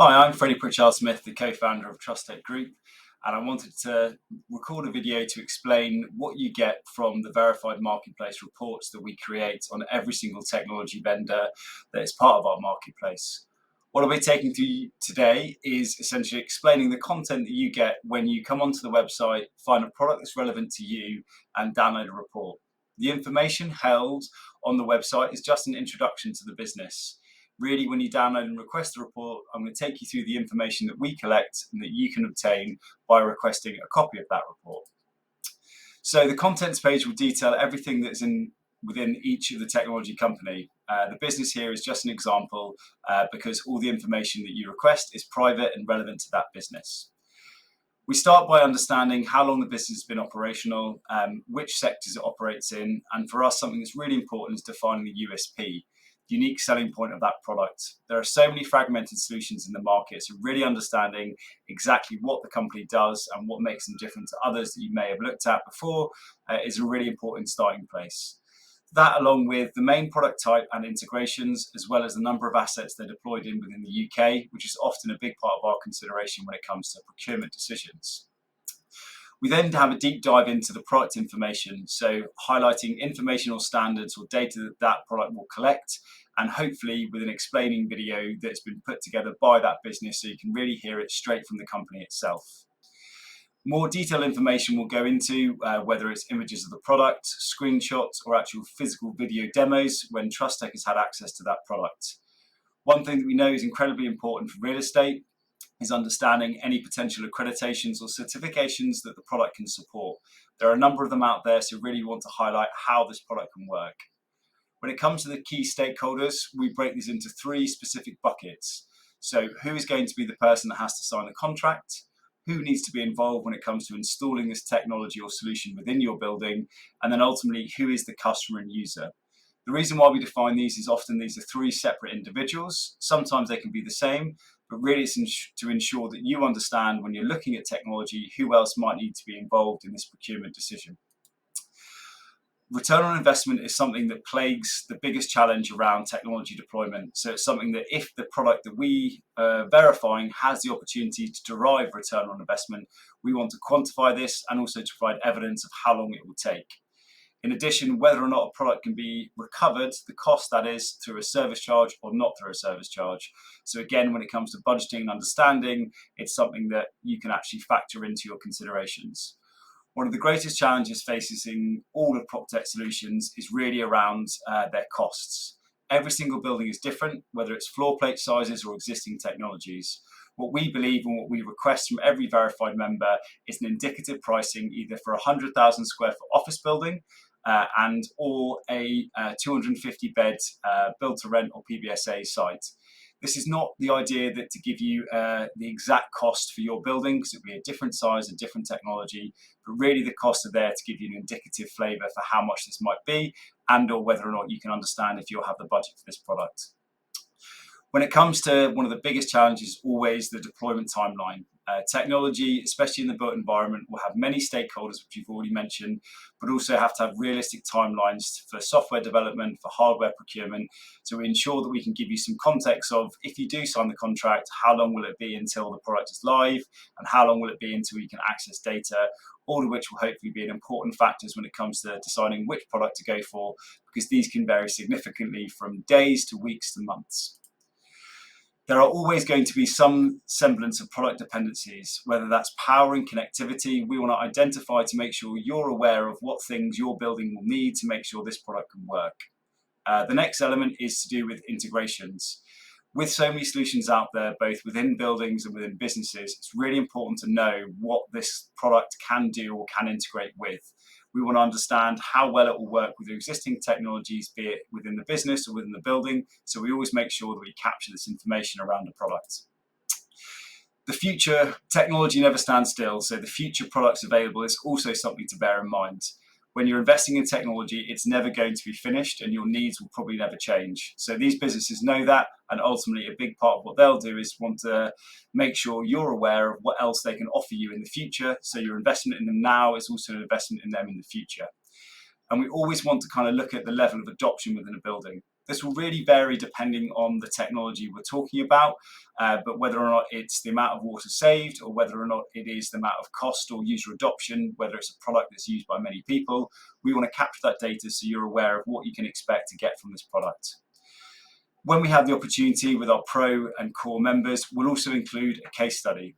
Hi, I'm Freddie Pritchard-Smith, the co-founder of TrustTech Group, and I wanted to record a video to explain what you get from the verified marketplace reports that we create on every single technology vendor that is part of our marketplace. What I'll be taking to you today is essentially explaining the content that you get when you come onto the website, find a product that's relevant to you, and download a report. The information held on the website is just an introduction to the business. Really, when you download and request the report, I'm going to take you through the information that we collect and that you can obtain by requesting a copy of that report. So the contents page will detail everything that's within each of the technology company. The business here is just an example because all the information that you request is private and relevant to that business. We start by understanding how long the business has been operational, which sectors it operates in, and for us, something that's really important is defining the USP. Unique selling point of that product. There are so many fragmented solutions in the market, so really understanding exactly what the company does and what makes them different to others that you may have looked at before is a really important starting place. That, along with the main product type and integrations, as well as the number of assets they're deployed in within the UK, which is often a big part of our consideration when it comes to procurement decisions. We then have a deep dive into the product information, so highlighting informational standards or data that that product will collect, and hopefully with an explaining video that's been put together by that business so you can really hear it straight from the company itself. More detailed information will go into whether it's images of the product, screenshots, or actual physical video demos when TrustTech has had access to that product. One thing that we know is incredibly important for real estate is understanding any potential accreditations or certifications that the product can support. There are a number of them out there, so really want to highlight how this product can work. When it comes to the key stakeholders, we break these into three specific buckets. So who is going to be the person that has to sign the contract? Who needs to be involved when it comes to installing this technology or solution within your building? And then ultimately, who is the customer and user? The reason why we define these is often these are three separate individuals. Sometimes they can be the same, but really it's to ensure that you understand when you're looking at technology, who else might need to be involved in this procurement decision. Return on investment is something that plagues the biggest challenge around technology deployment. So it's something that if the product that we are verifying has the opportunity to derive return on investment, we want to quantify this and also to provide evidence of how long it will take. In addition, whether or not a product can be recovered, the cost that is through a service charge or not through a service charge. So again, when it comes to budgeting and understanding, it's something that you can actually factor into your considerations. One of the greatest challenges facing all of PropTech solutions is really around their costs. Every single building is different, whether it's floor plate sizes or existing technologies. What we believe and what we request from every verified member is an indicative pricing either for a 100,000 square foot office building or a 250 bed build to rent or PBSA site. This is not the idea that to give you the exact cost for your building, because it will be a different size and different technology, but really the costs are there to give you an indicative flavour for how much this might be and or whether or not you can understand if you'll have the budget for this product. When it comes to one of the biggest challenges, always the deployment timeline. Technology, especially in the built environment, will have many stakeholders, which you've already mentioned, but also have to have realistic timelines for software development, for hardware procurement. So we ensure that we can give you some context of if you do sign the contract, how long will it be until the product is live, and how long will it be until you can access data, all of which will hopefully be an important factors when it comes to deciding which product to go for, because these can vary significantly from days to weeks to months. There are always going to be some semblance of product dependencies, whether that's power and connectivity. We want to identify to make sure you're aware of what things your building will need to make sure this product can work. The next element is to do with integrations. With so many solutions out there, both within buildings and within businesses, it's really important to know what this product can do or can integrate with. We want to understand how well it will work with existing technologies, be it within the business or within the building. So we always make sure that we capture this information around the product. The future technology never stands still, so the future products available is also something to bear in mind. When you're investing in technology, it's never going to be finished and your needs will probably never change. So these businesses know that, and ultimately a big part of what they'll do is want to make sure you're aware of what else they can offer you in the future. So your investment in them now is also an investment in them in the future. And we always want to kind of look at the level of adoption within a building. This will really vary depending on the technology we're talking about, but whether or not it's the amount of water saved, or whether or not it is the amount of cost or user adoption, whether it's a product that's used by many people, we want to capture that data so you're aware of what you can expect to get from this product. When we have the opportunity with our Pro and Core members, we'll also include a case study.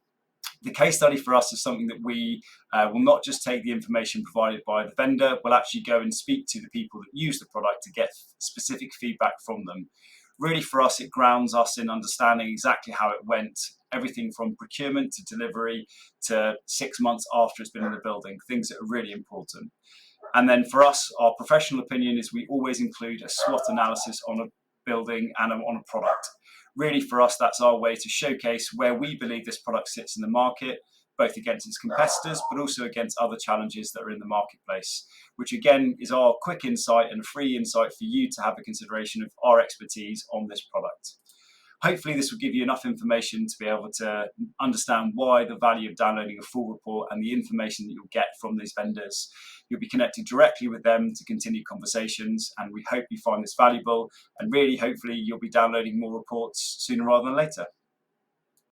The case study for us is something that we will not just take the information provided by the vendor, we'll actually go and speak to the people that use the product to get specific feedback from them. Really, for us, it grounds us in understanding exactly how it went, everything from procurement to delivery to 6 months after it's been in the building, things that are really important. And then for us, our professional opinion is we always include a SWOT analysis on a building and on a product. Really, for us, that's our way to showcase where we believe this product sits in the market, both against its competitors, but also against other challenges that are in the marketplace, which again is our quick insight and a free insight for you to have a consideration of our expertise on this product. Hopefully this will give you enough information to be able to understand why the value of downloading a full report and the information that you'll get from these vendors. You'll be connected directly with them to continue conversations, and we hope you find this valuable, and really hopefully you'll be downloading more reports sooner rather than later.